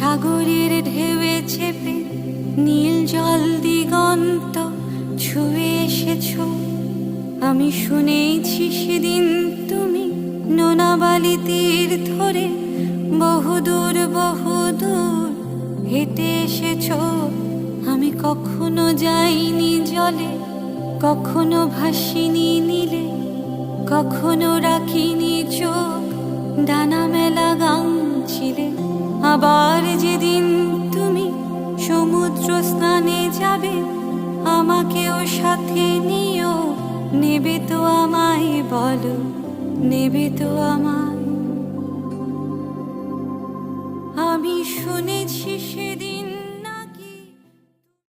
সাগরের ঢেউয়ে চেপে নীল জল দিগন্ত ছুঁয়ে এসেছো। আমি শুনেছি সেদিন তুমি নোনা বালি তীর ধরে বহুদূর বহুদূর হেঁটে এসেছো। আমি কখনো যাইনি জলে, কখনো ভাসিনি নীলে, কখনো রাখিনি চোখ ডানা মেলা গাং ছিলে। আবার যেদিন তুমি সমুদ্র স্নানে যাবে, আমাকেও সাথে নিও। নেবে তো আমায় বলো, নেবে তো আমায়? আমি শুনেছি সেদিন